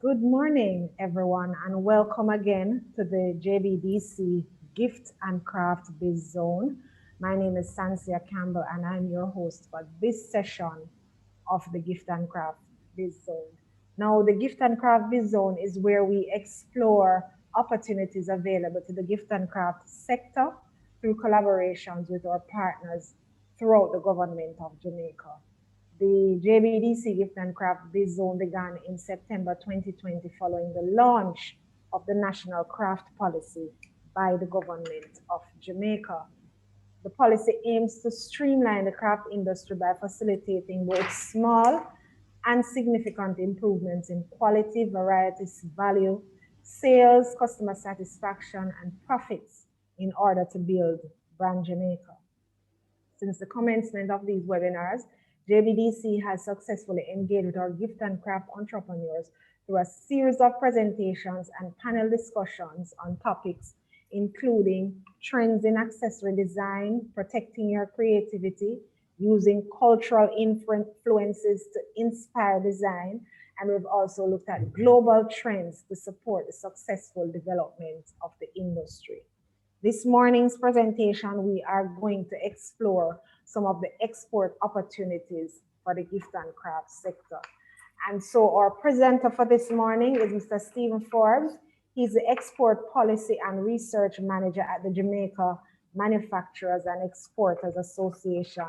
Good morning, everyone, and welcome again to the JBDC Gift and Craft Biz Zone. My name is Sansia Campbell, and I'm your host for this session of the Gift and Craft Biz Zone. Now, the Gift and Craft Biz Zone is where we explore opportunities available to the gift and craft sector through collaborations with our partners throughout the government of Jamaica. The JBDC Gift and Craft Biz Zone began in September 2020 following the launch of the National Craft Policy by the government of Jamaica. The policy aims to streamline the craft industry by facilitating both small and significant improvements in quality, variety, value, sales, customer satisfaction, and profits in order to build brand Jamaica. Since the commencement of these webinars, JBDC has successfully engaged with our gift and craft entrepreneurs through a series of presentations and panel discussions on topics including trends in accessory design, protecting your creativity, using cultural influences to inspire design, and we've also looked at global trends to support the successful development of the industry. This morning's presentation, we are going to explore some of the export opportunities for the gift and craft sector. And so our presenter for this morning is Mr. Stephen Forbes. He's the Export Policy and Research Manager at the Jamaica Manufacturers and Exporters Association.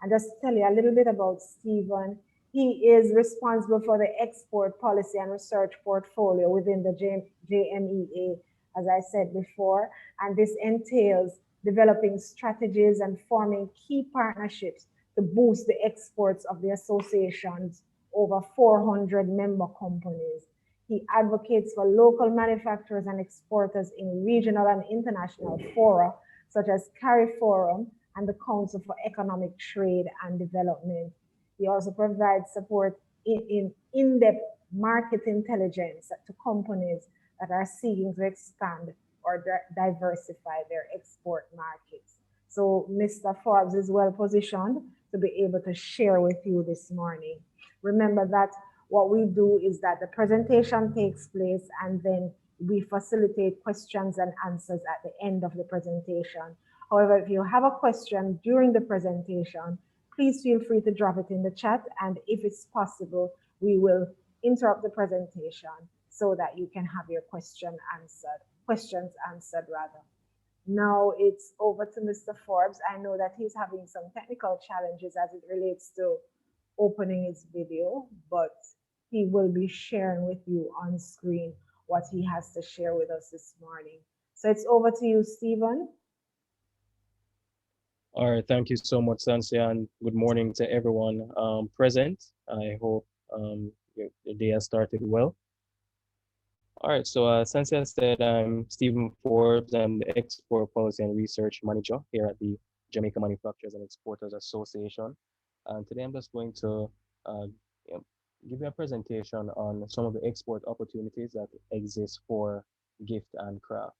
And just to tell you a little bit about Stephen, he is responsible for the export policy and research portfolio within the JMEA, as I said before, and this entails developing strategies and forming key partnerships to boost the exports of the association's over 400 member companies. He advocates for local manufacturers and exporters in regional and international fora, such as CARI Forum and the Council for Economic Trade and Development. He also provides support in in-depth market intelligence to companies that are seeking to expand or diversify their export markets. So Mr. Forbes is well positioned to be able to share with you this morning. Remember that what we do is that the presentation takes place and then we facilitate questions and answers at the end of the presentation. However, if you have a question during the presentation, please feel free to drop it in the chat, and if it's possible, we will interrupt the presentation so that you can have your questions answered rather. Now it's over to Mr. Forbes. I know that he's having some technical challenges as it relates to opening his video, but he will be sharing with you on screen what he has to share with us this morning. So it's over to you, Stephen. All right, thank you so much, Sansia, and good morning to everyone present. I hope your day has started well. All right, so Sansia said, I'm Stephen Forbes. I'm the Export Policy and Research Manager here at the Jamaica Manufacturers and Exporters Association. And today I'm just going to you know, give you a presentation on some of the export opportunities that exist for gift and craft.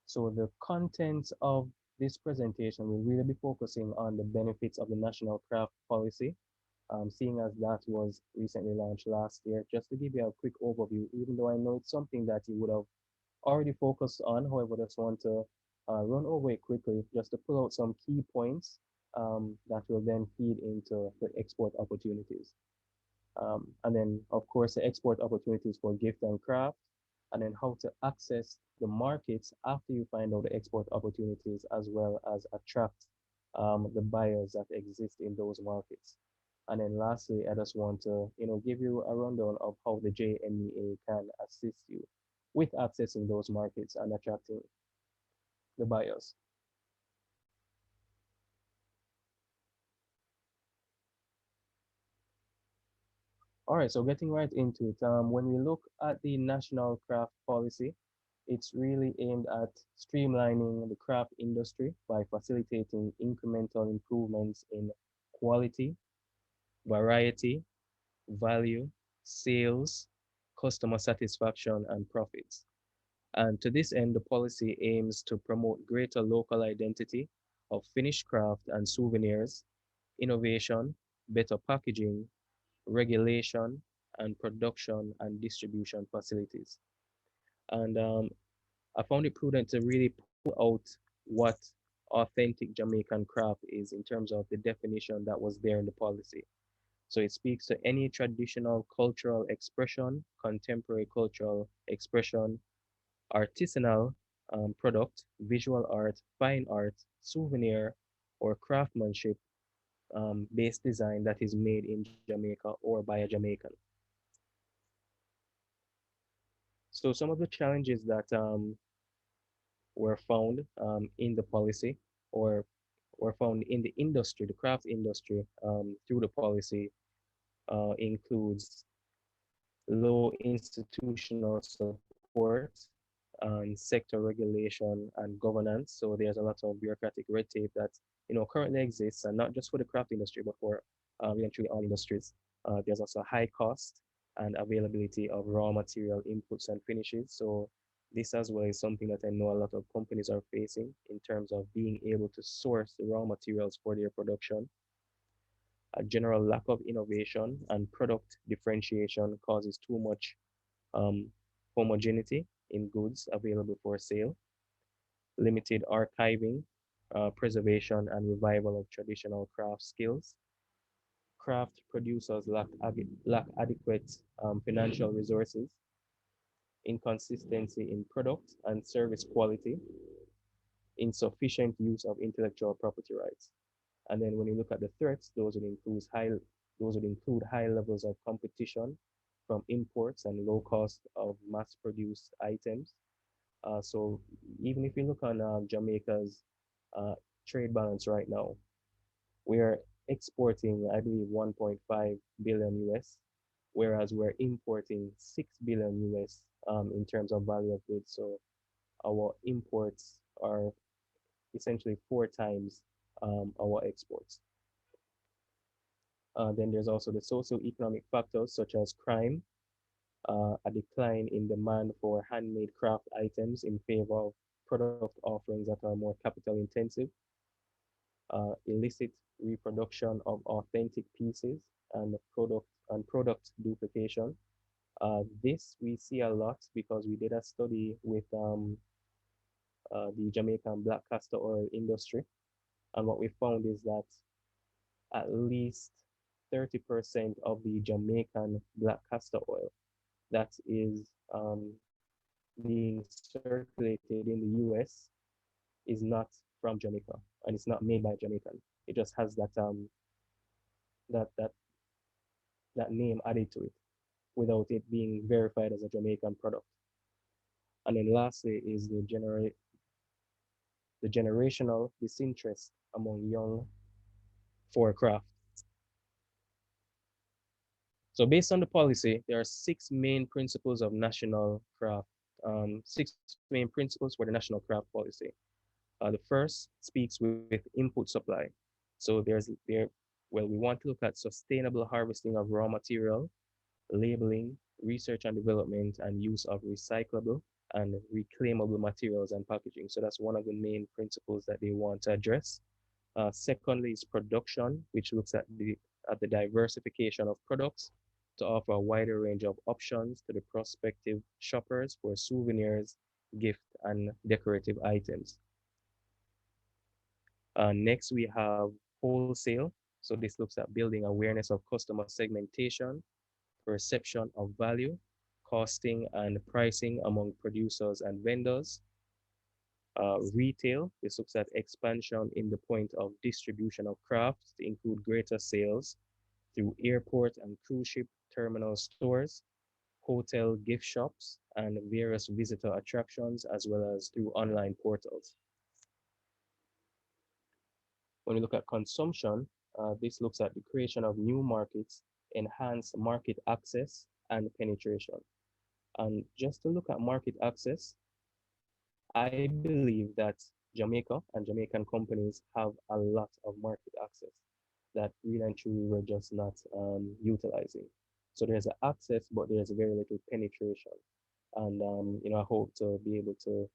So the content of this presentation will really be focusing on the benefits of the National Craft Policy, seeing as that was recently launched last year. Just to give you a quick overview, even though I know it's something that you would have already focused on, however, I just want to run over it quickly, just to pull out some key points that will then feed into the export opportunities. And then, of course, the export opportunities for gift and craft, and then how to access the markets after you find out the export opportunities, as well as attract the buyers that exist in those markets. And then lastly, I just want to give you a rundown of how the JMEA can assist you with accessing those markets and attracting the buyers. All right, so getting right into it, when we look at the National Craft Policy, it's really aimed at streamlining the craft industry by facilitating incremental improvements in quality, variety, value, sales, customer satisfaction, and profits. And to this end, the policy aims to promote greater local identity of finished craft and souvenirs, innovation, better packaging, regulation, and production and distribution facilities. And I found it prudent to really pull out what authentic Jamaican craft is in terms of the definition that was there in the policy. So it speaks to any traditional cultural expression, contemporary cultural expression, artisanal product, visual art, fine art, souvenir, or craftsmanship based design that is made in Jamaica or by a Jamaican. So some of the challenges that were found in the policy or were found in the industry, the craft industry through the policy includes low institutional support and sector regulation and governance. So there's a lot of bureaucratic red tape that currently exists, and not just for the craft industry, but for really and truly all industries. There's also high cost and availability of raw material inputs and finishes. So this as well is something that I know a lot of companies are facing in terms of being able to source the raw materials for their production. A general lack of innovation and product differentiation causes too much um, homogeneity in goods available for sale, limited archiving, preservation, and revival of traditional craft skills. Craft producers lack adequate financial resources, inconsistency in product and service quality, insufficient use of intellectual property rights. And then when you look at the threats, those would include high levels of competition from imports and low cost of mass-produced items. So even if you look on Jamaica's uh, trade balance right now, we are exporting, I believe, 1.5 billion US, whereas we're importing 6 billion US in terms of value of goods. So our imports are essentially four times our exports. Then there's also the socio-economic factors such as crime, a decline in demand for handmade craft items in favor of product offerings that are more capital intensive, illicit reproduction of authentic pieces and product duplication. This we see a lot because we did a study with the Jamaican black castor oil industry, and what we found is that at least 30% of the Jamaican black castor oil that is being circulated in the US is not from Jamaica and it's not made by a Jamaican. It just has that that that name added to it without it being verified as a Jamaican product. And then lastly is the generational disinterest among young for craft. So based on the policy, there are six main principles of national craft, six main principles for the national craft policy. The first speaks with input supply. So we want to look at sustainable harvesting of raw material, labeling, research and development, and use of recyclable and reclaimable materials and packaging. So that's one of the main principles that they want to address. Secondly is production, which looks at the diversification of products to offer a wider range of options to the prospective shoppers for souvenirs, gift, and decorative items. Next, we have wholesale. So this looks at building awareness of customer segmentation, perception of value, costing and pricing among producers and vendors. Retail, this looks at expansion in the point of distribution of crafts to include greater sales through airport and cruise ship terminal stores, hotel gift shops, and various visitor attractions, as well as through online portals. When we look at consumption, this looks at the creation of new markets, enhanced market access, and penetration. And just to look at market access, I believe that Jamaica and Jamaican companies have a lot of market access that really and truly we're just not utilizing. So there's an access, but there's very little penetration. And I hope to be able to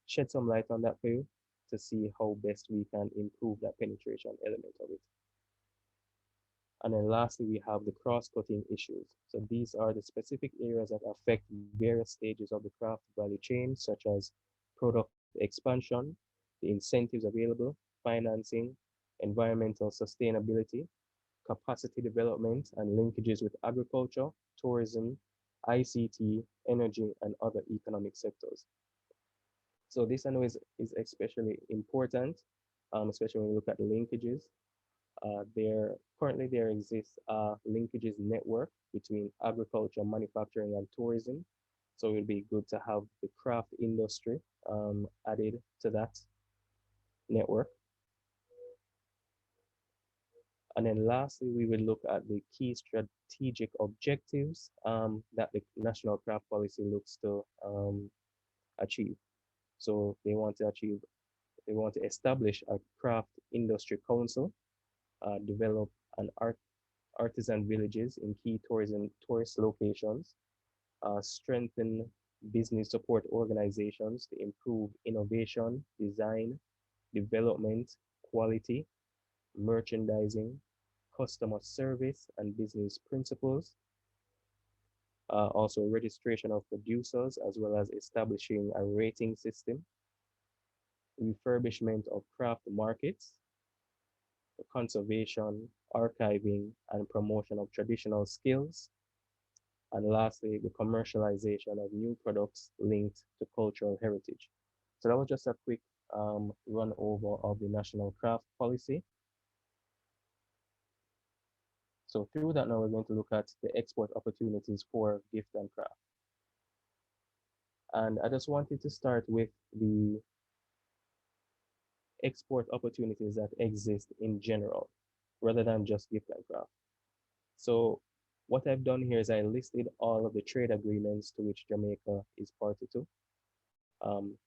shed some light on that for you to see how best we can improve that penetration element of it. And then lastly, we have the cross-cutting issues. So these are the specific areas that affect various stages of the craft value chain, such as product expansion, the incentives available, financing, environmental sustainability, capacity development, and linkages with agriculture, tourism, ICT, energy, and other economic sectors. So this I know is especially important, especially when you look at the linkages. There exists a linkages network between agriculture, manufacturing, and tourism. So it would be good to have the craft industry added to that network. And then lastly, we will look at the key strategic objectives that the National Craft Policy looks to achieve. So they want to establish a craft industry council, develop an artisan villages in key tourist locations, strengthen business support organizations to improve innovation, design, development, quality, merchandising, customer service, and business principles. Also, registration of producers, as well as establishing a rating system, refurbishment of craft markets, the conservation, archiving, and promotion of traditional skills, and lastly, the commercialization of new products linked to cultural heritage. So that was just a quick run over of the National Craft Policy. So through that now we're going to look at the export opportunities for gift and craft. And I just wanted to start with the export opportunities that exist in general, rather than just gift and craft. So what I've done here is I listed all of the trade agreements to which Jamaica is party to.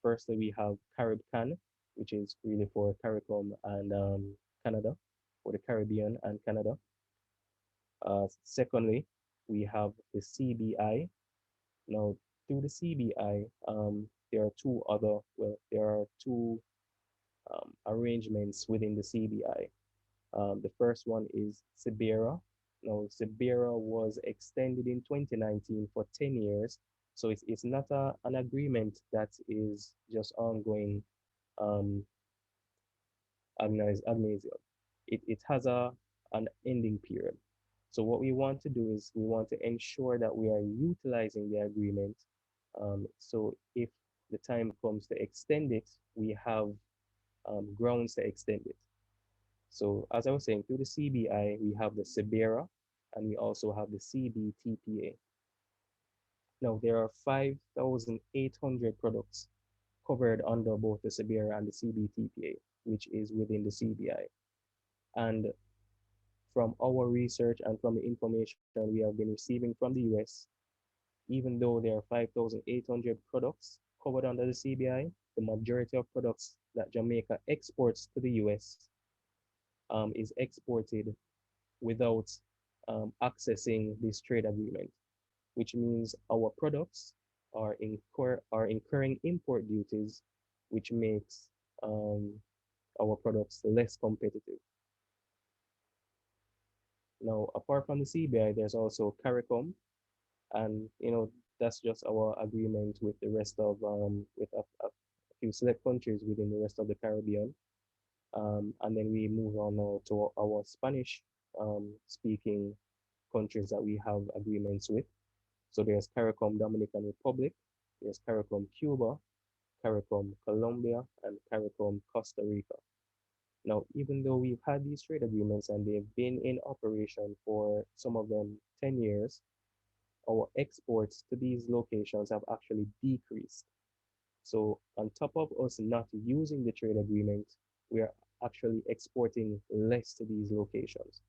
Firstly, we have CaribCan, which is really for CARICOM and Canada, for the Caribbean and Canada. Secondly, we have the CBI. Now, through the CBI, there are two arrangements within the CBI. The first one is Sibera. Now, Sibera was extended in 2019 for 10 years. So it's not an agreement that is just ongoing um, amnesia. It has an ending period. So what we want to do is we want to ensure that we are utilizing the agreement. So if the time comes to extend it, we have grounds to extend it. So as I was saying, through the CBI, we have the Sibera and we also have the CBTPA. Now there are 5,800 products covered under both the Sibera and the CBTPA, which is within the CBI. And from our research and from the information we have been receiving from the US, even though there are 5,800 products covered under the CBI, the majority of products that Jamaica exports to the US is exported without accessing this trade agreement, which means our products are incurring import duties, which makes our products less competitive. Now, apart from the CBI, there's also CARICOM, and that's just our agreement with the rest of with a few select countries within the rest of the Caribbean. And then we move on now to our Spanish speaking countries that we have agreements with. So there's CARICOM Dominican Republic, there's CARICOM Cuba, CARICOM Colombia, and CARICOM Costa Rica. Now, even though we've had these trade agreements and they've been in operation for some of them 10 years, our exports to these locations have actually decreased. So on top of us not using the trade agreement, we are actually exporting less to these locations.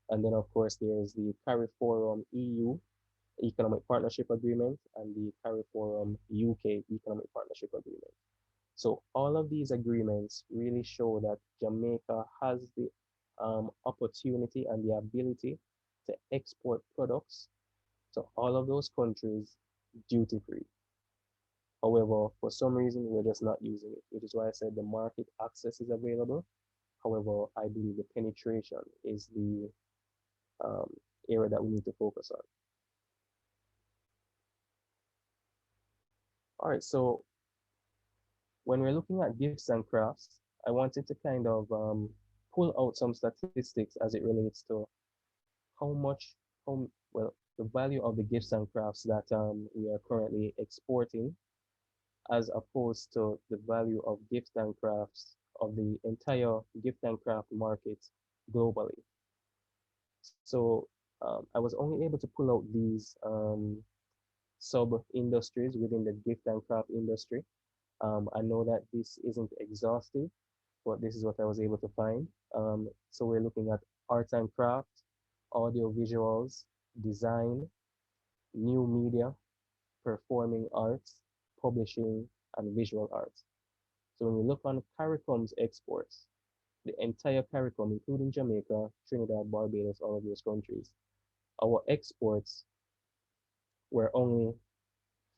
And then, of course, there's the CARIFORUM EU Economic Partnership Agreement and the CARIFORUM UK Economic Partnership Agreement. So all of these agreements really show that Jamaica has the opportunity and the ability to export products to all of those countries duty-free. However, for some reason, we're just not using it, which is why I said the market access is available, However, I believe the penetration is the um, area that we need to focus on. All right, so when we're looking at gifts and crafts, I wanted to kind of pull out some statistics as it relates to how much, well, the value of the gifts and crafts that we are currently exporting, as opposed to the value of gifts and crafts of the entire gift and craft market globally. So I was only able to pull out these sub industries within the gift and craft industry. I know that this isn't exhaustive, but this is what I was able to find. So we're looking at art and craft, audio visuals, design, new media, performing arts, publishing, and visual arts. So when we look on CARICOM's exports, the entire CARICOM, including Jamaica, Trinidad, Barbados, all of those countries, our exports were only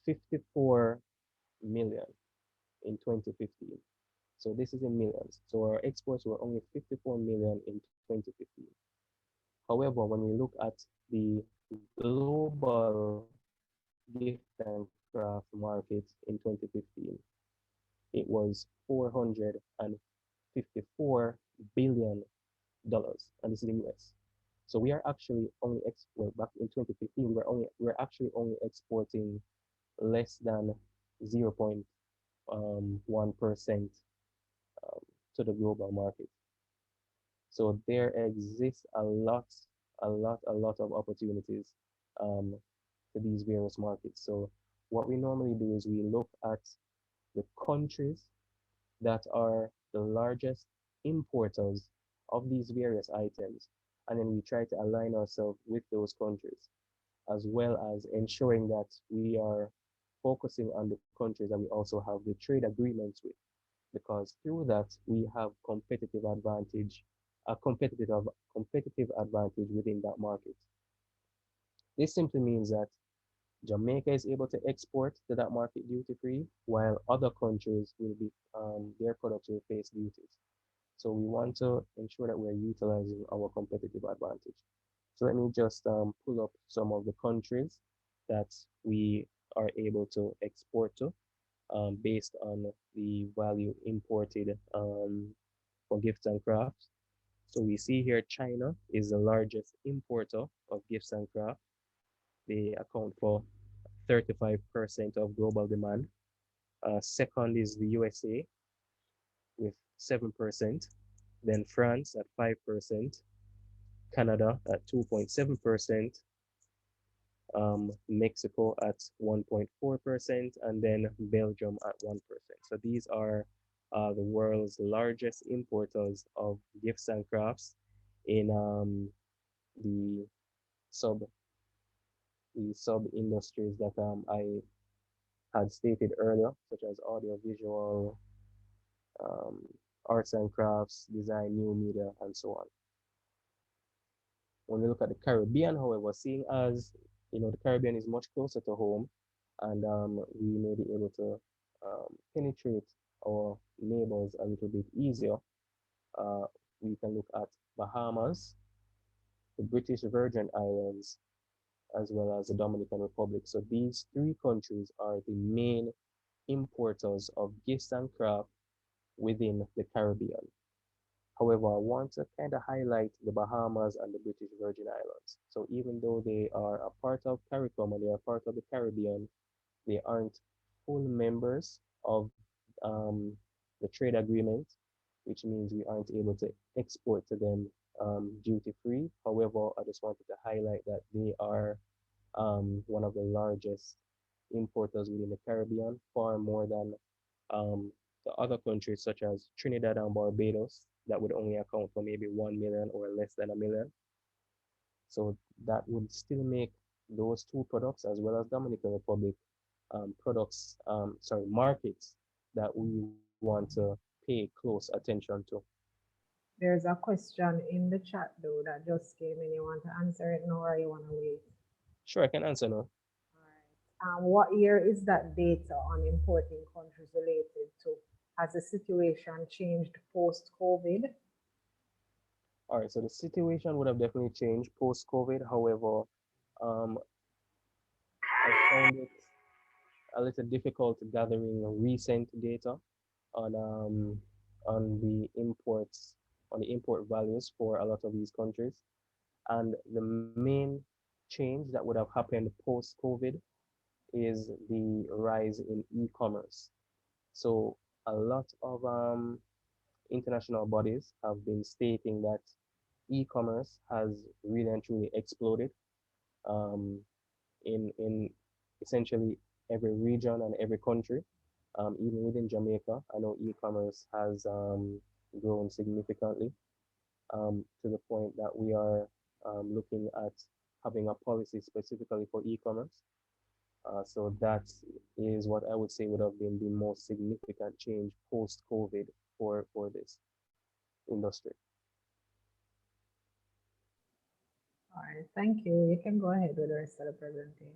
54 million in 2015. So this is in millions. So our exports were only 54 million in 2015. However, when we look at the global gift and craft market in 2015, it was $454 billion, and this is in US. So we are actually only well, back in 2015, we're actually only exporting less than 0.1% to the global market. So there exists a lot of opportunities um, to these various markets. So what we normally do is we look at the countries that are the largest importers of these various items, and then we try to align ourselves with those countries, as well as ensuring that we are focusing on the countries that we also have the trade agreements with, because through that we have a competitive advantage within that market. This simply means that Jamaica is able to export to that market duty free, while other countries will be their products will face duties. So we want to ensure that we're utilizing our competitive advantage. So let me just pull up some of the countries that we are able to export to based on the value imported for gifts and crafts. So we see here China is the largest importer of gifts and crafts. They account for 35% of global demand. Second is the USA with 7%, then France at 5%, Canada at 2.7%, Mexico at 1.4%, and then Belgium at 1%. So these are the world's largest importers of gifts and crafts in the sub sub industries that I had stated earlier, such as audio visual, um, arts and crafts, design, new media, and so on. When we look at the Caribbean, however, seeing as the Caribbean is much closer to home, and we may be able to penetrate our neighbors a little bit easier, uh, we can look at Bahamas, the British Virgin Islands, as well as the Dominican Republic. So these three countries are the main importers of gifts and craft within the Caribbean. However, I want to kind of highlight the Bahamas and the British Virgin Islands. So even though they are a part of CARICOM and they are part of the Caribbean, they aren't full members of the trade agreement, which means we aren't able to export to them duty free. However, I just wanted to highlight that they are one of the largest importers within the Caribbean, far more than the other countries such as Trinidad and Barbados that would only account for maybe 1 million or less than a million. So that would still make those two products as well as Dominican Republic markets that we want to pay close attention to. There's a question in the chat though that just came in. You want to answer it now or you want to wait? Sure, I can answer now. All right. What year is that data on importing countries related to? Has the situation changed post-COVID? All right, so the situation would have definitely changed post-COVID. However, um, I found it a little difficult gathering recent data on um, on the imports on the import values for a lot of these countries. And the main change that would have happened post-COVID is the rise in e-commerce. So a lot of international bodies have been stating that e-commerce has really and truly exploded um, in essentially every region and every country. Even within Jamaica, I know e-commerce has grown significantly to the point that we are looking at having a policy specifically for e-commerce. So that is what I would say would have been the most significant change post-COVID for this industry. All right, thank you. You can go ahead with the rest of the presentation.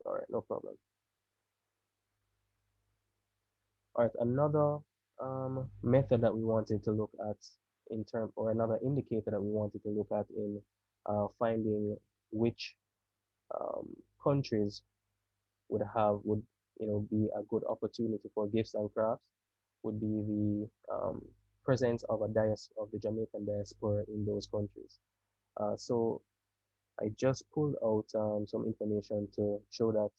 All right, no problem. All right, another method that we wanted to look at in term, or another indicator that we wanted to look at in finding which um, countries would be a good opportunity for gifts and crafts would be the presence of of the Jamaican diaspora in those countries. So I just pulled out some information to show that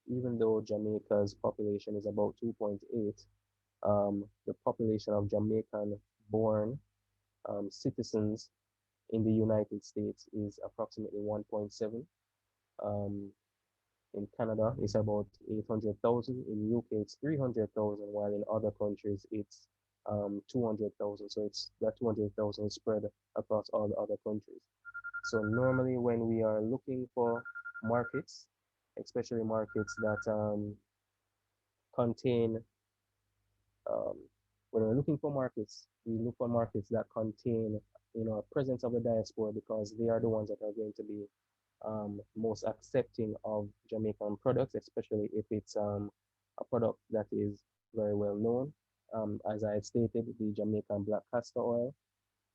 even though Jamaica's population is about 2.8, the population of Jamaican born citizens in the United States is approximately 1.7. Um, in Canada, it's about 800,000. In UK, it's 300,000, while in other countries, it's 200,000. So it's that 200,000 spread across all the other countries. So normally when we are looking for markets, especially markets that contain um, when we're looking for markets, we look for markets that contain, a presence of the diaspora because they are the ones that are going to be most accepting of Jamaican products, especially if it's a product that is very well known. As I had stated, the Jamaican black castor oil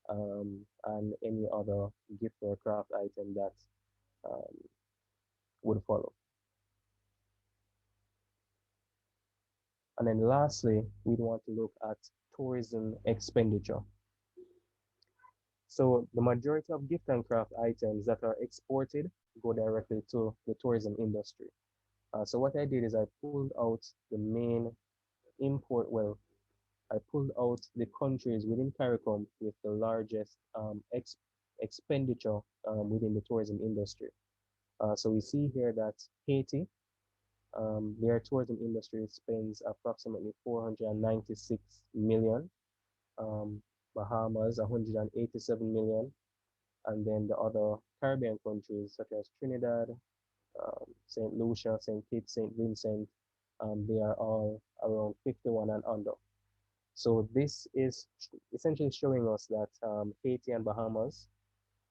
and any other gift or craft item that um, would follow. And then lastly, we'd want to look at tourism expenditure. So the majority of gift and craft items that are exported go directly to the tourism industry. So what I did is I pulled out the main I pulled out the countries within CARICOM with the largest expenditure within the tourism industry. So we see here that Haiti, their tourism industry spends approximately 496 million, Bahamas 187 million, and then the other Caribbean countries such as Trinidad, St. Lucia, St. Kitts, St. Vincent, they are all around 51 and under. So this is essentially showing us that Haiti and Bahamas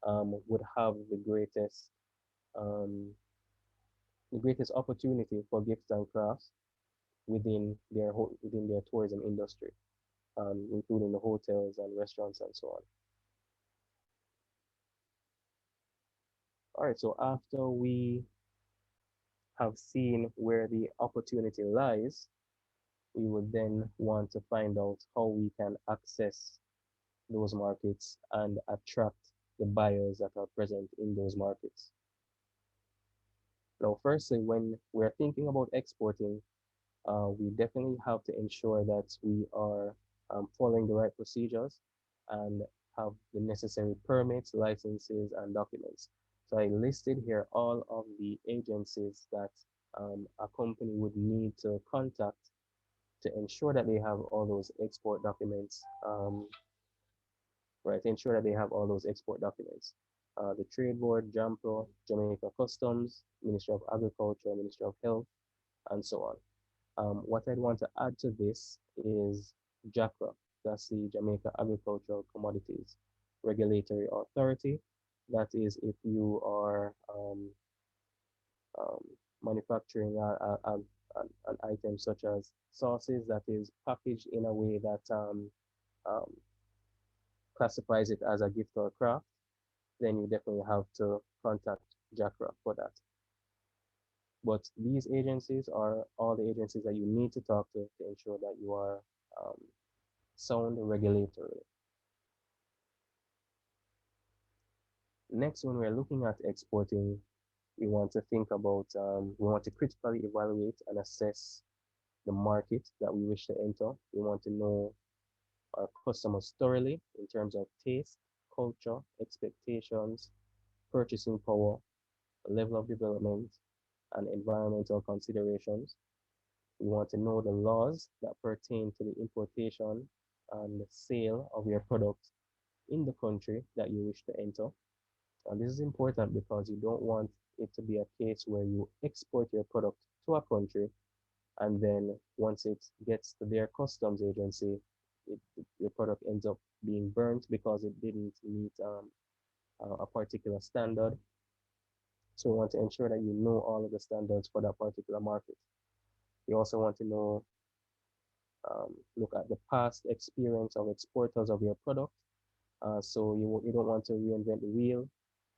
would have um, the greatest opportunity for gifts and crafts within their tourism industry, including the hotels and restaurants and so on. All right, so after we have seen where the opportunity lies, we would then want to find out how we can access those markets and attract the buyers that are present in those markets. Now, firstly, when we're thinking about exporting, we definitely have to ensure that we are following the right procedures and have the necessary permits, licenses, and documents. So I listed here all of the agencies that a company would need to contact to ensure that they have all those export documents, right? To ensure that they have all those export documents. The Trade Board, JAMPRO, Jamaica Customs, Ministry of Agriculture, Ministry of Health, and so on. What I'd want to add to this is JACRA, that's the Jamaica Agricultural Commodities Regulatory Authority. That is if you are um, manufacturing an item such as sauces that is packaged in a way that um, classifies it as a gift or craft, then you definitely have to contact JACRA for that. But these agencies are all the agencies that you need to talk to ensure that you are um, sound regulatorily. Next, when we're looking at exporting, we want to think about, we want to critically evaluate and assess the market that we wish to enter. We want to know our customers thoroughly in terms of taste, culture, expectations, purchasing power, level of development, and environmental considerations. We want to know the laws that pertain to the importation and sale of your product in the country that you wish to enter. And this is important because you don't want it to be a case where you export your product to a country and then once it gets to their customs agency, your product ends up being burnt because it didn't meet a particular standard. So we want to ensure that you know all of the standards for that particular market. You also want to know, look at the past experience of exporters of your product. So you don't want to reinvent the wheel.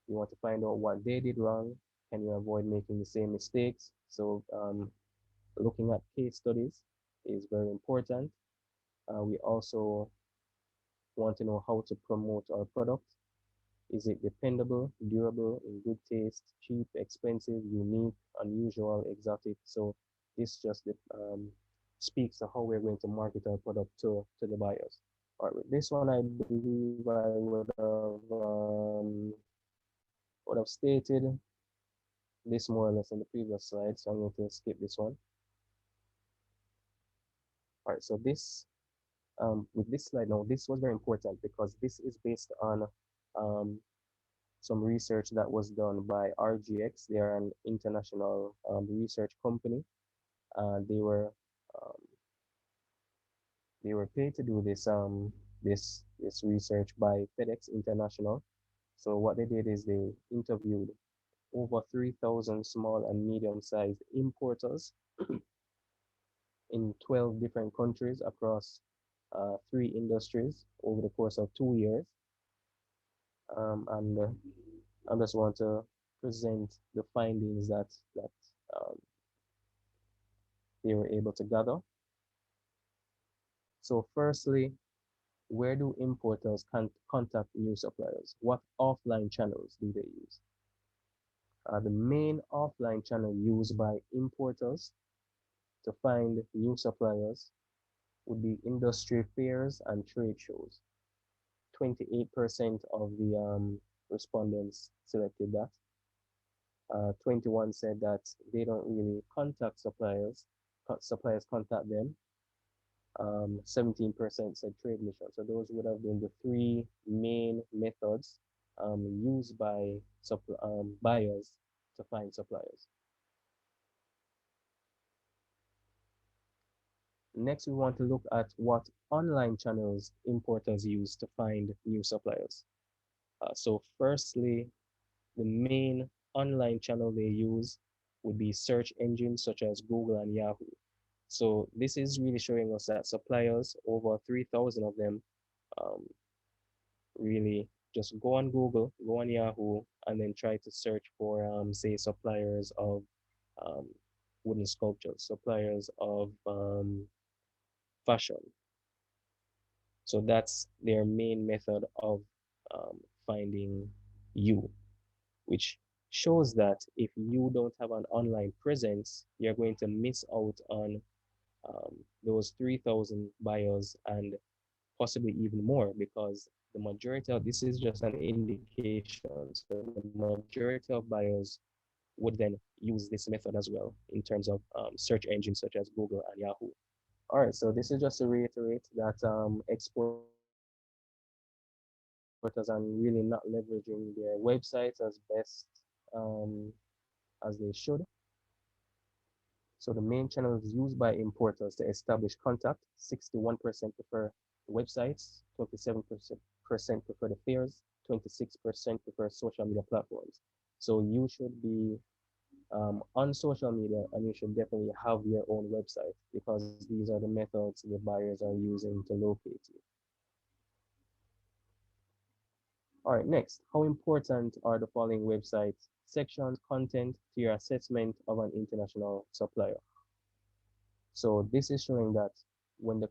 You want to find out what they did wrong. Can you avoid making the same mistakes? So looking at case studies is very important. We also want to know how to promote our product. Is it dependable, durable, in good taste, cheap, expensive, unique, unusual, exotic? So this just speaks to how we're going to market our product to the buyers. All right, with this one, I believe I would have stated this more or less in the previous slide, so I'm going to skip this one. All right, so this with this slide now, this was very important because this is based on some research that was done by RGX. They are an international research company. They were um, they were paid to do this research by FedEx International. So what they did is they interviewed over 3,000 small and medium-sized importers in 12 different countries across three industries over the course of 2 years. And I just want to present the findings that um, they were able to gather. So firstly, where do importers contact new suppliers? What offline channels do they use? The main offline channel used by importers to find new suppliers would be industry fairs and trade shows. 28% of the respondents selected that. 21 said that they don't really contact suppliers. Suppliers contact them. 17% said trade mission. So those would have been the three main methods used by buyers to find suppliers. Next, we want to look at what online channels importers use to find new suppliers. So firstly, the main online channel they use would be search engines such as Google and Yahoo. So this is really showing us that suppliers, over 3,000 of them, um, really just go on Google, go on Yahoo, and then try to search for, say, suppliers of um, wooden sculptures, suppliers of fashion. So that's their main method of finding you, which shows that if you don't have an online presence, you're going to miss out on those 3,000 buyers and possibly even more because the majority of this is just an indication. So the majority of buyers would then use this method as well in terms of search engines such as Google and Yahoo. All right, so this is just to reiterate that exporters are really not leveraging their websites as best um, as they should. So the main channels used by importers to establish contact, 61% prefer websites, 27% prefer the fairs, 26% prefer social media platforms. So you should be on social media and you should definitely have your own website because these are the methods the buyers are using to locate you. All right, next, how important are the following websites, sections, content to your assessment of an international supplier? So this is showing that when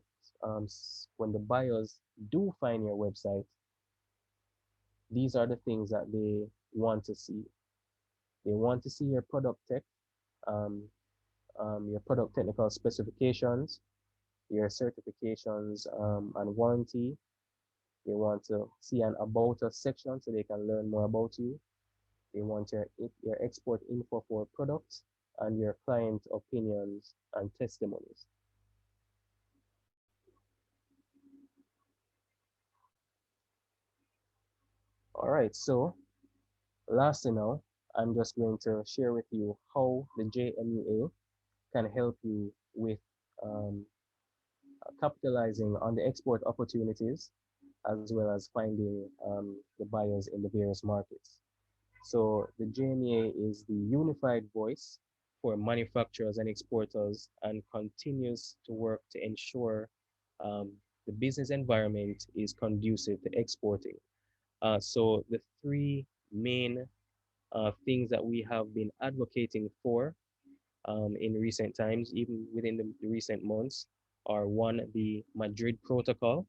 when the buyers do find your website, these are the things that they want to see. They want to see your product tech, um, your product technical specifications, your certifications and warranty. They want to see an about us section so they can learn more about you. They want your export info for products and your client opinions and testimonies. All right, so lastly now, I'm just going to share with you how the JMUA can help you with um, capitalizing on the export opportunities as well as finding the buyers in the various markets. So the JMEA is the unified voice for manufacturers and exporters and continues to work to ensure um, the business environment is conducive to exporting. So the three main things that we have been advocating for in recent times, even within the recent months, are one, the Madrid Protocol.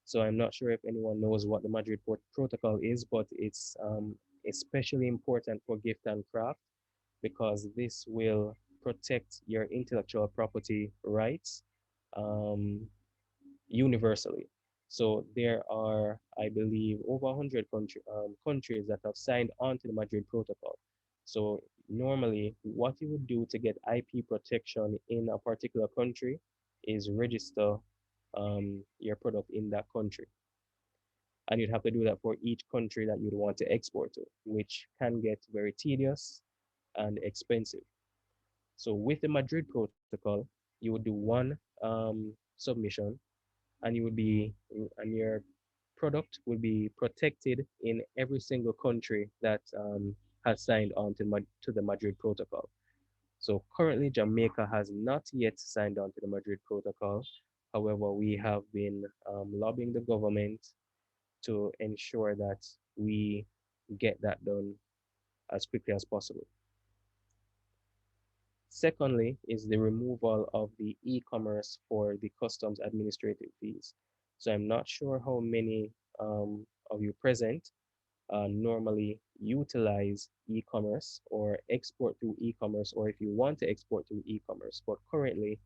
So I'm not sure if anyone knows what the Madrid Protocol is, but it's especially important for gift and craft because this will protect your intellectual property rights um, universally. So there are, I believe, over 100 countries that have signed on to the Madrid Protocol. So normally, what you would do to get IP protection in a particular country is register your product in that country. And you'd have to do that for each country that you'd want to export to, which can get very tedious and expensive. So with the Madrid Protocol, you would do one submission and you would be and your product will be protected in every single country that has signed on to the Madrid Protocol. So currently, Jamaica has not yet signed on to the Madrid Protocol. However, we have been lobbying the government to ensure that we get that done as quickly as possible. Secondly, is the removal of the e-commerce for the customs administrative fees. So I'm not sure how many of you present normally utilize e-commerce or export through e-commerce, or if you want to export through e-commerce. But currently,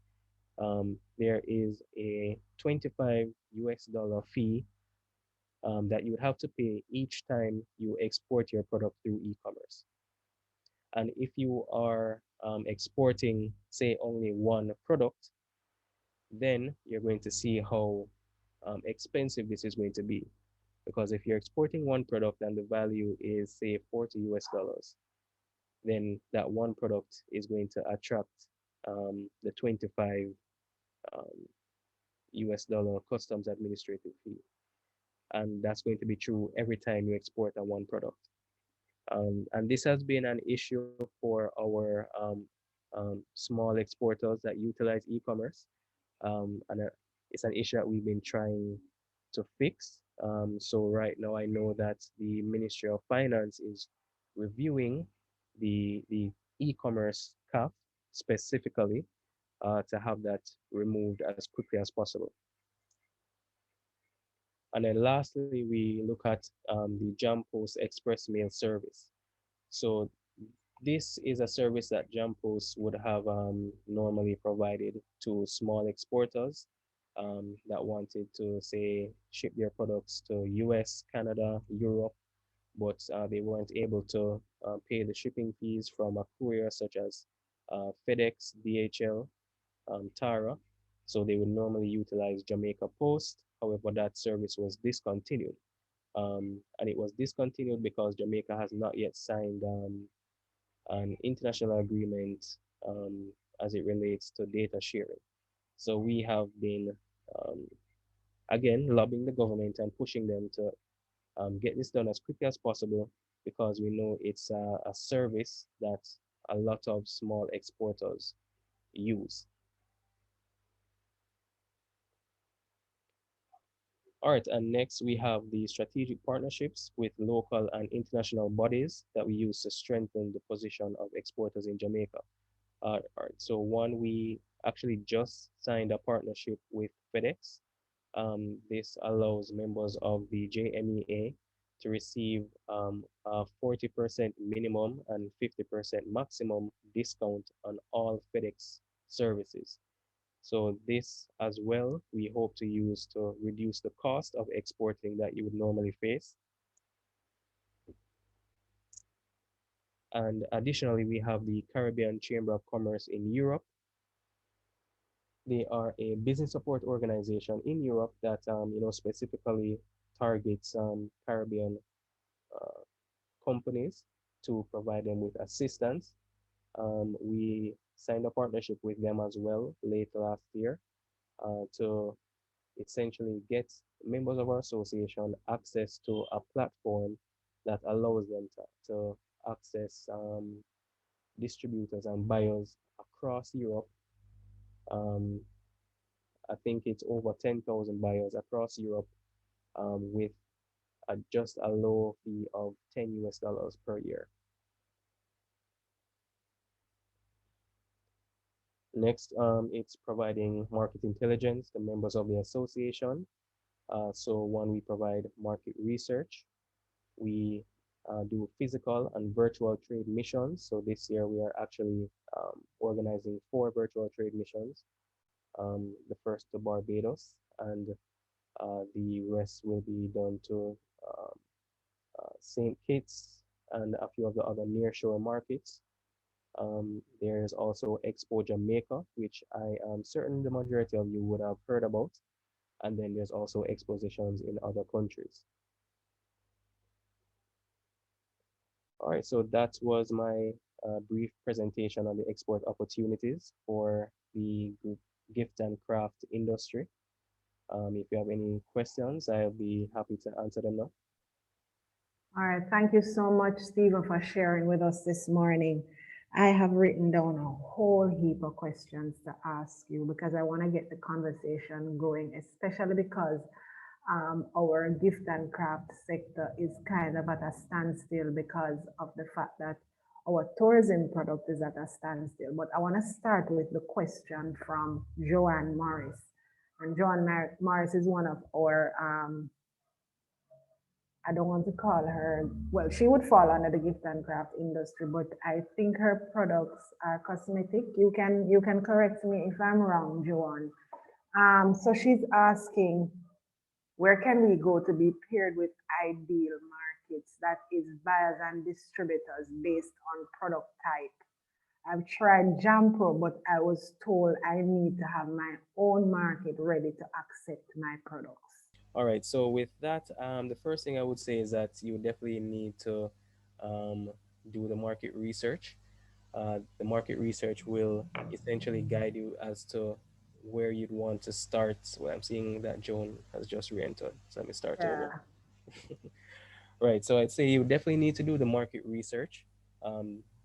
there is a 25 US dollar fee that you would have to pay each time you export your product through e-commerce. And if you are exporting, say, only one product, then you're going to see how expensive this is going to be. Because if you're exporting one product and the value is, say, 40 US dollars, then that one product is going to attract the 25 um, US dollar customs administrative fee. And that's going to be true every time you export a one product. And this has been an issue for our small exporters that utilize e-commerce. And it's an issue that we've been trying to fix. So right now, I know that the Ministry of Finance is reviewing the e-commerce cap specifically to have that removed as quickly as possible. And then lastly, we look at the Jam Post Express Mail service. So this is a service that Jampost would have normally provided to small exporters that wanted to, say, ship their products to US, Canada, Europe, but they weren't able to pay the shipping fees from a courier such as FedEx, DHL, Tara. So they would normally utilize Jamaica Post. However, that service was discontinued. And it was discontinued because Jamaica has not yet signed an international agreement as it relates to data sharing. So we have been, um, again, lobbying the government and pushing them to get this done as quickly as possible because we know it's a service that a lot of small exporters use. All right, and next we have the strategic partnerships with local and international bodies that we use to strengthen the position of exporters in Jamaica. All right, so one, we actually just signed a partnership with FedEx. This allows members of the JMEA to receive a 40% minimum and 50% maximum discount on all FedEx services. So this as well, we hope to use to reduce the cost of exporting that you would normally face. And additionally, we have the Caribbean Chamber of Commerce in Europe. They are a business support organization in Europe that specifically targets Caribbean uh, companies to provide them with assistance. We signed a partnership with them as well late last year to essentially get members of our association access to a platform that allows them to access distributors and buyers across Europe. Um, I think it's over 10,000 buyers across Europe with just a low fee of 10 US dollars per year. Next, it's providing market intelligence to members of the association. So one, we provide market research. We do physical and virtual trade missions. So this year we are actually organizing 4 virtual trade missions. The first to Barbados, and the rest will be done to um, St. Kitts and a few of the other nearshore markets. There's also Expo Jamaica, which I am certain the majority of you would have heard about. And then there's also expositions in other countries. All right, so that was my brief presentation on the export opportunities for the gift and craft industry. If you have any questions, I'll be happy to answer them now. All right, thank you so much, Stephen, for sharing with us this morning. I have written down a whole heap of questions to ask you because I want to get the conversation going, especially because our gift and craft sector is kind of at a standstill because of the fact that our tourism product is at a standstill. But I want to start with the question from Joanne Morris. And Joanne Morris is one of our I don't want to call her, well, she would fall under the gift and craft industry, but I think her products are cosmetic. You can correct me if I'm wrong, Joanne. So she's asking, where can we go to be paired with ideal markets that is buyers and distributors based on product type? I've tried Jampro, but I was told I need to have my own market ready to accept my products. All right, so with that, the first thing I would say is that you definitely need to um, do the market research. The market research will essentially guide you as to where you'd want to start. Well, I'm seeing that Joan has just re-entered, so let me start over. Yeah. Right, so I'd say you definitely need to do the market research,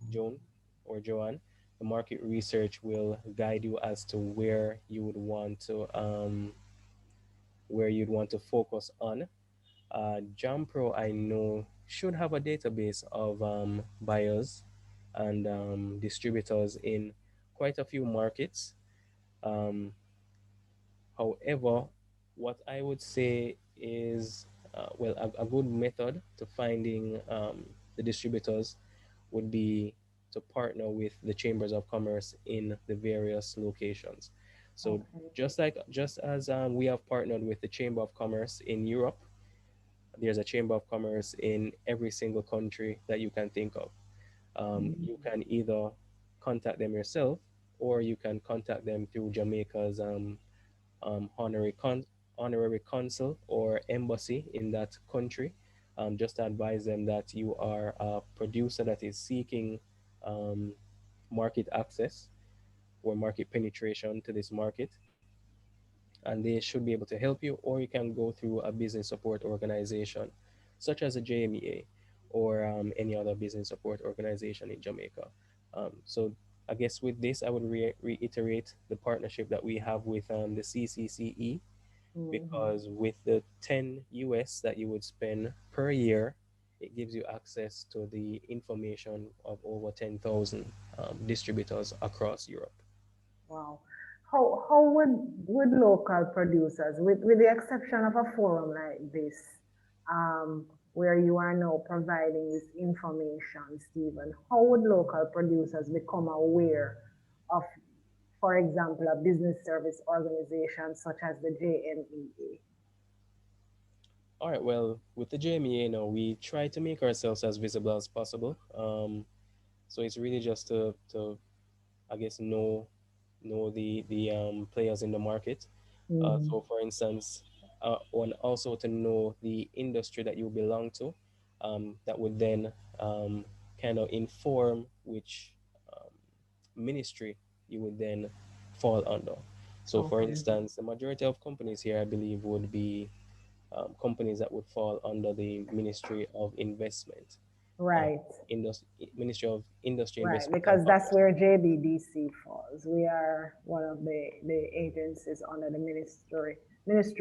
Joan or Joanne. The market research will guide you as to where you'd want to focus on. Jampro, I know, should have a database of buyers and distributors in quite a few markets. Um, However, what I would say is, well, a good method to finding the distributors would be to partner with the chambers of commerce in the various locations. So Okay. just as we have partnered with the Chamber of Commerce in Europe, there's a Chamber of Commerce in every single country that you can think of. You can either contact them yourself, or you can contact them through Jamaica's um, honorary, con- honorary consul or embassy in that country. Just advise them that you are a producer that is seeking um, market access or market penetration to this market, and they should be able to help you. Or you can go through a business support organization such as a JMEA or any other business support organization in Jamaica. So I guess with this, I would reiterate the partnership that we have with the CCCE. Mm-hmm. because with the 10 US that you would spend per year, it gives you access to the information of over 10,000 distributors across Europe. Wow. How would local producers, with the exception of a forum like this, where you are now providing this information, Stephen, how would local producers become aware of, for example, a business service organization such as the JMEA? All right, well, with the JMEA now, we try to make ourselves as visible as possible. So it's really just to I guess, know the players in the market. Mm-hmm. So, for instance, and also to know the industry that you belong to, that would then kind of inform which um, ministry you would then fall under. So, for Okay. instance, the majority of companies here, I believe, would be companies that would fall under the Ministry of Investment, uh, Right. Ministry of Industry, Right, Investment, and because that's Commerce. where JBDC falls. We are one of the agencies under the Ministry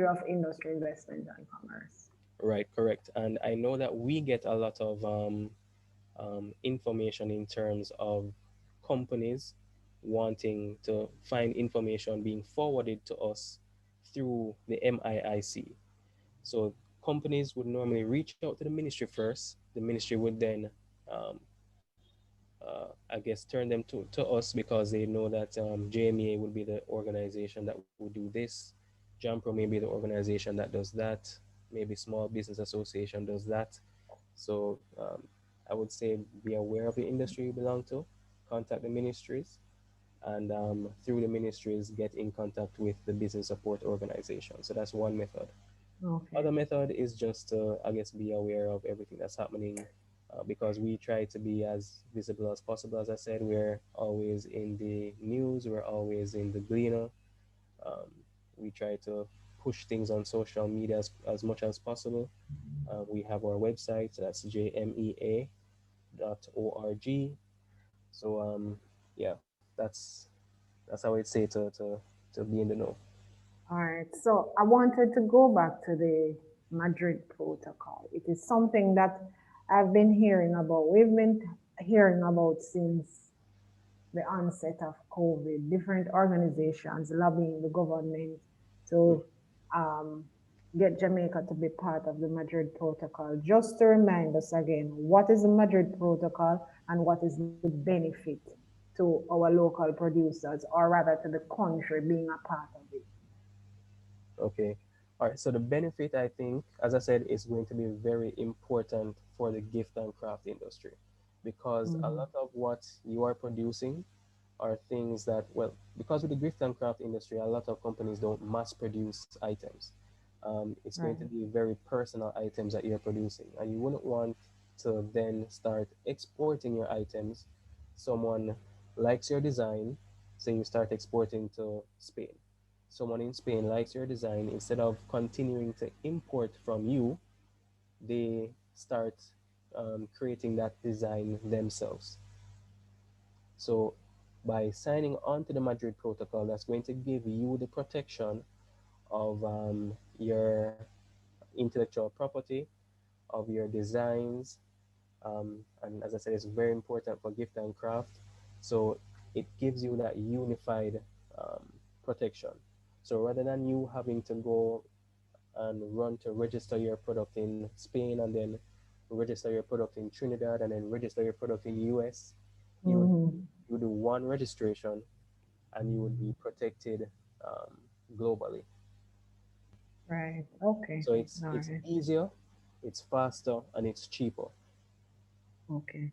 of Industry, Investment and Commerce. Right, correct. And I know that we get a lot of information in terms of companies wanting to find information being forwarded to us through the MIIC. So companies would normally reach out to the ministry first. The ministry would then, um, I guess, turn them to us because they know that JMEA would be the organization that would do this. JAMPRO may be the organization that does that. Maybe Small Business Association does that. So I would say be aware of the industry you belong to, contact the ministries, and through the ministries get in contact with the business support organization. So that's one method. Okay. Other method is just to, I guess, be aware of everything that's happening because we try to be as visible as possible. As I said, we're always in the news, we're always in the Gleaner. Um, we try to push things on social media as much as possible. We have our website, so that's jmea.org. So yeah, that's how I'd say to be in the know. All right. So I wanted to go back to the Madrid Protocol. It is something that I've been hearing about. We've been hearing about since the onset of COVID, different organizations lobbying the government Mm. to um, get Jamaica to be part of the Madrid Protocol. Just to remind us again, what is the Madrid Protocol and what is the benefit to our local producers, or rather to the country being a part of it? Okay. All right. So the benefit, I think, as I said, is going to be very important for the gift and craft industry because a Mm-hmm. lot of what you are producing are things that, well, because with the gift and craft industry, a lot of companies don't mass produce items. It's going to Right. be very personal items that you're producing, and you wouldn't want to then start exporting your items. Someone likes your design, say you start exporting to Spain. Someone in Spain likes your design. Instead of continuing to import from you, they start creating that design themselves. So by signing on to the Madrid Protocol, that's going to give you the protection of your intellectual property, of your designs, and as I said, it's very important for gift and craft. So it gives you that unified protection. So rather than you having to go and run to register your product in Spain and then register your product in Trinidad and then register your product in US, you would Mm-hmm. you do one registration and you would be protected um, globally. Right. Okay. So All it's right. easier, it's faster, and it's cheaper. Okay.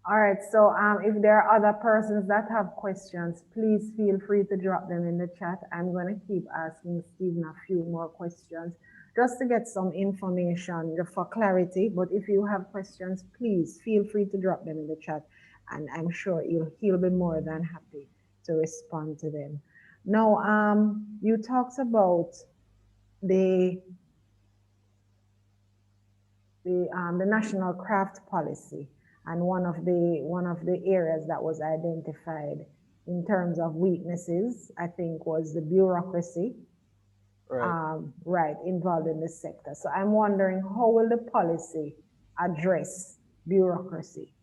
All right. So if there are other persons that have questions, please feel free to drop them in the chat. I'm going to keep asking Stephen a few more questions just to get some information for clarity. But if you have questions, please feel free to drop them in the chat. And I'm sure he'll be more than happy to respond to them. Now, you talked about the the national craft policy, and one of the areas that was identified in terms of weaknesses, I think, was the bureaucracy. Right. right, involved in this sector. So I'm wondering, how will the policy address bureaucracy?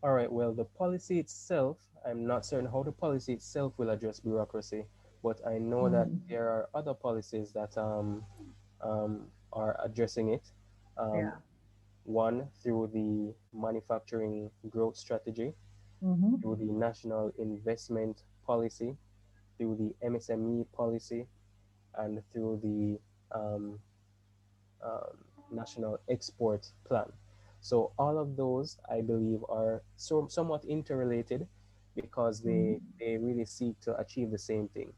All right. Well, the policy itself, I'm not certain how the policy itself will address bureaucracy, but I know that Mhm. there are other policies that are addressing it. Um, Yeah. one through the manufacturing growth strategy, Hmm. through the national investment policy, through the MSME policy, and through the um, um, national export plan. So all of those, I believe, are somewhat interrelated because Hmm. they really seek to achieve the same thing.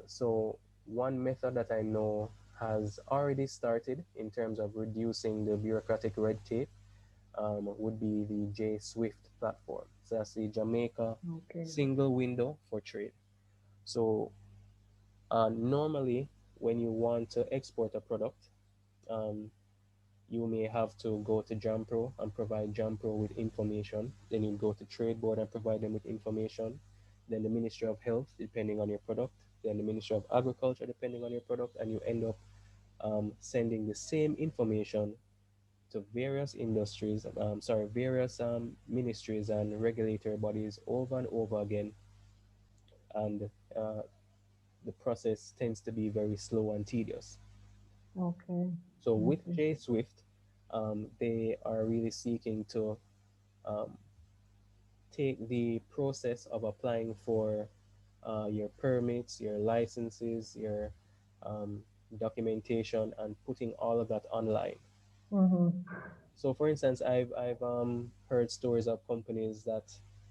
So one method that I know has already started in terms of reducing the bureaucratic red tape would be the J Swift platform. So that's the Jamaica Okay. single window for trade. So normally, when you want to export a product, um, you may have to go to JAMPRO and provide JAMPRO with information. Then you go to Trade Board and provide them with information. Then the Ministry of Health, depending on your product. Then the Ministry of Agriculture, depending on your product. And you end up sending the same information to various industries, various ministries and regulatory bodies over and over again. And uh, the process tends to be very slow and tedious. Okay. So with Okay. J Swift, they are really seeking to um, take the process of applying for your permits, your licenses, your um, documentation, and putting all of that online. Hmm. So, for instance, I've heard stories of companies that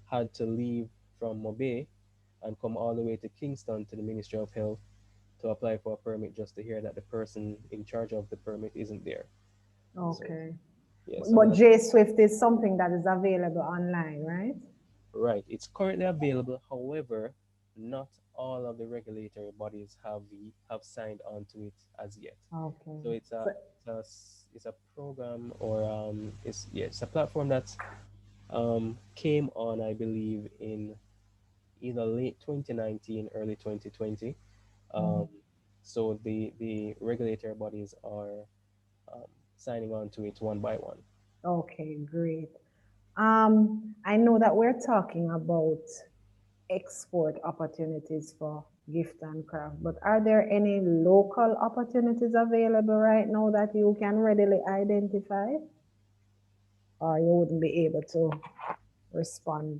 had to leave from Mobay and come all the way to Kingston to the Ministry of Health to apply for a permit just to hear that the person in charge of the permit isn't there. So, Okay. yeah, some of But the J Swift is something that is available online, right? right. It's currently available. However, not all of the regulatory bodies have signed on to it as yet. Okay. So So, it's a program or it's a platform that came on, I believe, in either late 2019, early 2020. Um, mhm. so the regulatory bodies are um, signing on to it one by one. Okay, great. I know that we're talking about export opportunities for gift and craft, but are there any local opportunities available right now that you can readily identify, or you wouldn't be able to respond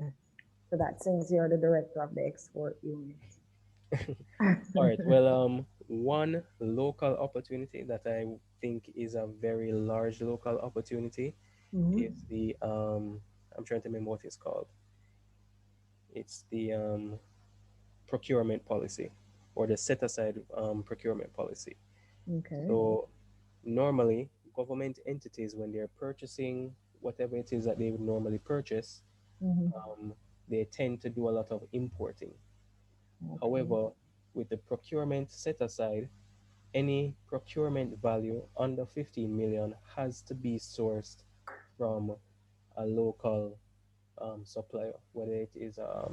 to that since you're the director of the export unit? All right. Well, one local opportunity that I think is a very large local opportunity is Mhm. the I'm trying to remember what it's called. It's the procurement policy or the set aside procurement policy. Okay. So normally government entities when they're purchasing whatever it is that they would normally purchase, Mhm. um, they tend to do a lot of importing. Okay. However, with the procurement set aside, any procurement value under 15 million has to be sourced from a local supplier, whether it is a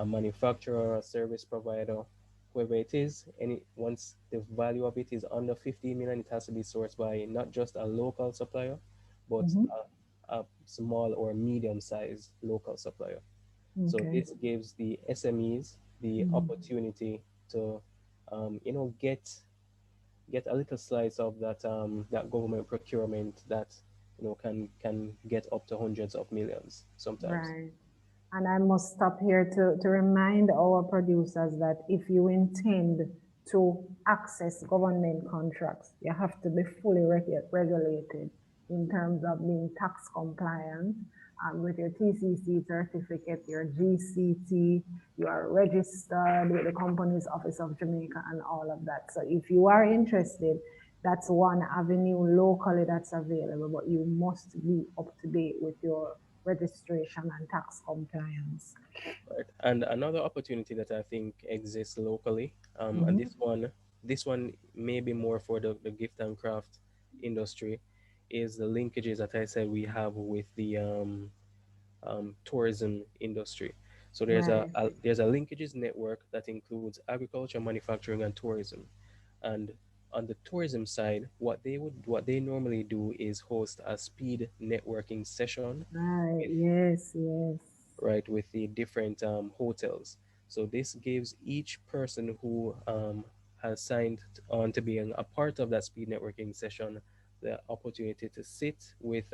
manufacturer, a service provider, whoever it is. Any once the value of it is under 15 million, it has to be sourced by not just a local supplier, but Mhm. a small or medium-sized local supplier. So Okay. this gives the SMEs the Mhm. opportunity to, get a little slice of that government procurement that can get up to hundreds of millions sometimes. Right. And I must stop here to remind our producers that if you intend to access government contracts, you have to be fully regulated in terms of being tax compliant with your TCC certificate, your GCT, you are registered with the Companies Office of Jamaica and all of that. So if you are interested, that's one avenue locally that's available, but you must be up to date with your registration and tax compliance. Right. And another opportunity that I think exists locally, and Mm-hmm. this one may be more for the gift and craft industry, is the linkages that I said we have with the tourism industry. So Right. there's a linkages network that includes agriculture, manufacturing, and tourism. And on the tourism side, what they normally do is host a speed networking session Right. with Yes. Yes. right with the different hotels. So this gives each person who has signed on to being a part of that speed networking session the opportunity to sit with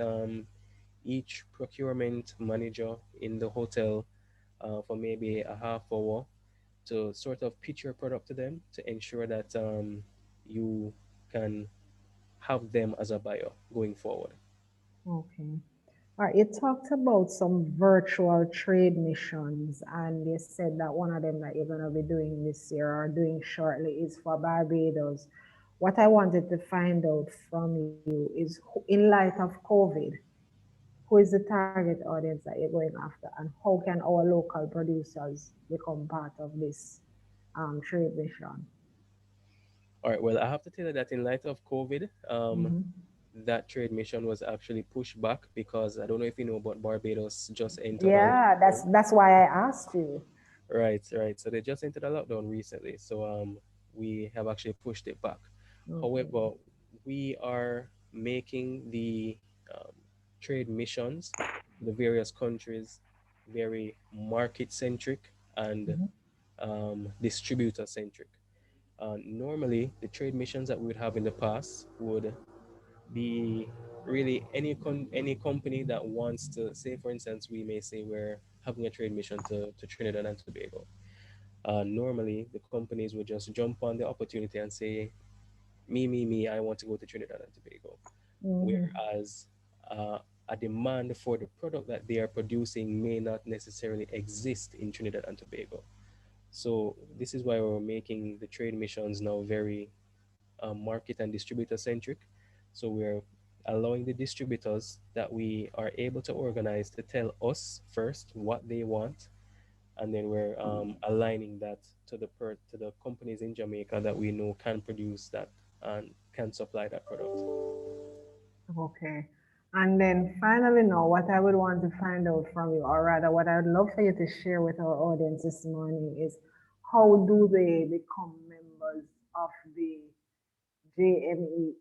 each procurement manager in the hotel for maybe a half hour to sort of pitch your product to them to ensure that you can have them as a buyer going forward. Okay. All right. You talked about some virtual trade missions, and you said that one of them that you're going to be doing this year or doing shortly is for Barbados. What I wanted to find out from you is, in light of COVID, who is the target audience that you're going after, and how can our local producers become part of this trade mission? All right, well, I have to tell you that in light of COVID, Hmm. that trade mission was actually pushed back because I don't know if you know, but Barbados just entered a Yeah, lockdown. that's why I asked you. Right, right. So they just entered a lockdown recently. So we have actually pushed it back. Okay. However, we are making the um, trade missions to the various countries very market centric and Hmm. distributor centric. Normally, the trade missions that we would have in the past would be really any company that wants to say, for instance, we may say we're having a trade mission to Trinidad and Tobago. Normally, the companies would just jump on the opportunity and say, me, I want to go to Trinidad and Tobago. Hmm. Whereas a demand for the product that they are producing may not necessarily exist in Trinidad and Tobago. So this is why we're making the trade missions now very market and distributor centric. So we're allowing the distributors that we are able to organize to tell us first what they want, and then we're aligning that to the companies in Jamaica that we know can produce that and can supply that product. Okay. And then finally, now, what I would want to find out from you, or rather, what I would love for you to share with our audience this morning is, how do they become members of the JMEA?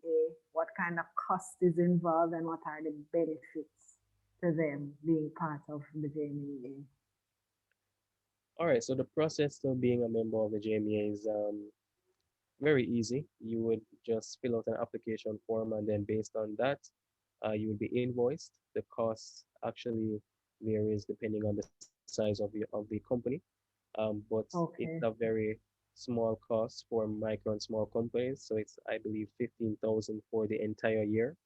What kind of cost is involved, and what are the benefits to them being part of the JMEA? All right, so the process of being a member of the JMEA is very easy. You would just fill out an application form, and then based on that, you would be invoiced. The cost actually varies depending on the size of the company, but it's a Okay. very small cost for micro and small companies. So it's, I believe, 15,000 for the entire year.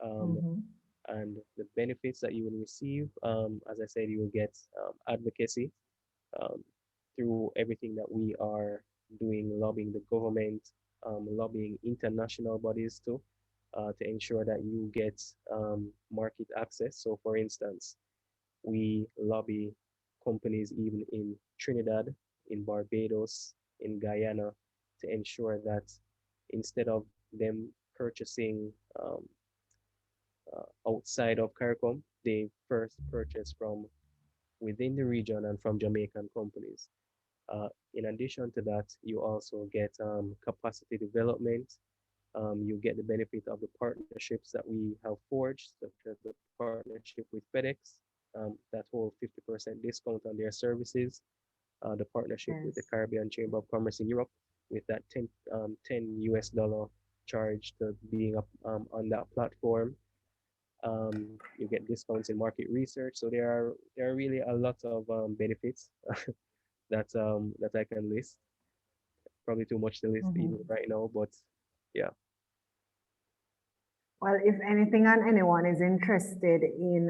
Um, Mm-hmm. and the benefits that you will receive, as I said, you will get advocacy um, through everything that we are doing, lobbying the government, lobbying international bodies too, to ensure that you get market access. So, for instance, we lobby companies even in Trinidad, in Barbados, in Guyana to ensure that instead of them purchasing outside of CARICOM, they first purchase from within the region and from Jamaican companies. In addition to that, you also get capacity development. You get the benefit of the partnerships that we have forged, such as the partnership with FedEx, that whole 50% discount on their services, the partnership with the Yes. Caribbean Chamber of Commerce in Europe with that 10 US dollar charge to being up on that platform. You get discounts in market research. So there are really a lot of benefits that I can list. Probably too much to list Mm-hmm. even right now, but yeah. Well, if anything and anyone is interested in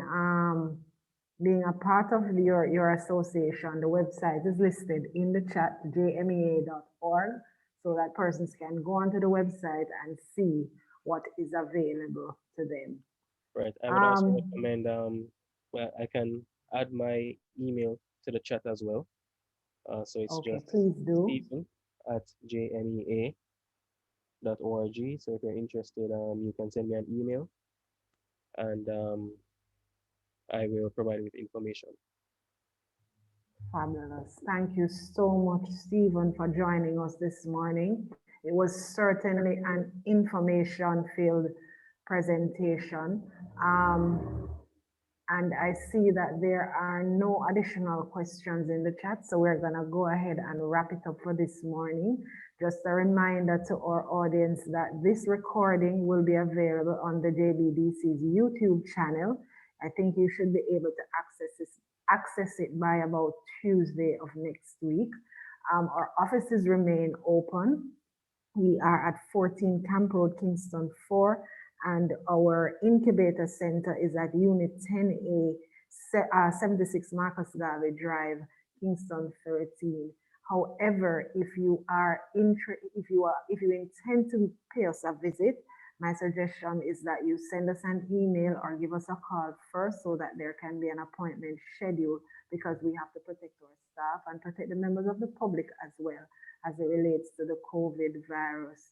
being a part of your association, the website is listed in the chat, jmea.org, so that persons can go onto the website and see what is available to them. Right. I would also Um, recommend well, I can add my email to the chat as well. So it's okay, just please do. Stephen at jmea.org. So if you're interested, you can send me an email and I will provide you with information. Fabulous. Thank you so much, Stephen, for joining us this morning. It was certainly an information-filled presentation. And I see that there are no additional questions in the chat, so we're going to go ahead and wrap it up for this morning. Just a reminder to our audience that this recording will be available on the JBDC's YouTube channel. I think you should be able to access it by about Tuesday of next week. Our offices remain open. We are at 14 Camp Road, Kingston 4, and our incubator center is at Unit 10A, 76 Marcus Garvey Drive, Kingston 13. However, if you intend to pay us a visit, my suggestion is that you send us an email or give us a call first so that there can be an appointment scheduled, because we have to protect our staff and protect the members of the public as well as it relates to the COVID virus.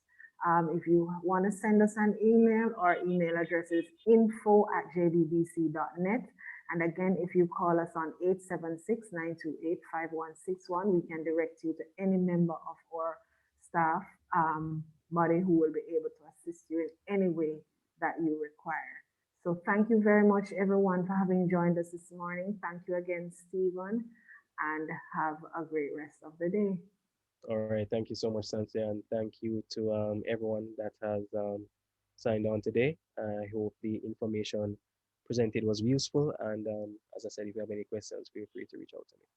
If you want to send us an email, our email address is info@jbbc.net. And again, if you call us on 876-928-5161, we can direct you to any member of our staff body who will be able to assist you in any way that you require. So thank you very much, everyone, for having joined us this morning. Thank you again, Stephen, and have a great rest of the day. All right. Thank you so much, Sansia, and thank you to everyone that has signed on today. I hope the information presented was useful. And as I said, if you have any questions, feel free to reach out to me.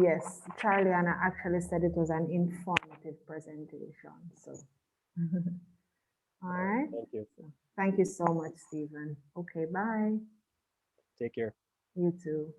Yes, Charlie Anna actually said it was an informative presentation. So, all All right. right. Thank you. So, thank you so much, Stephen. Okay, bye. Take care. You too.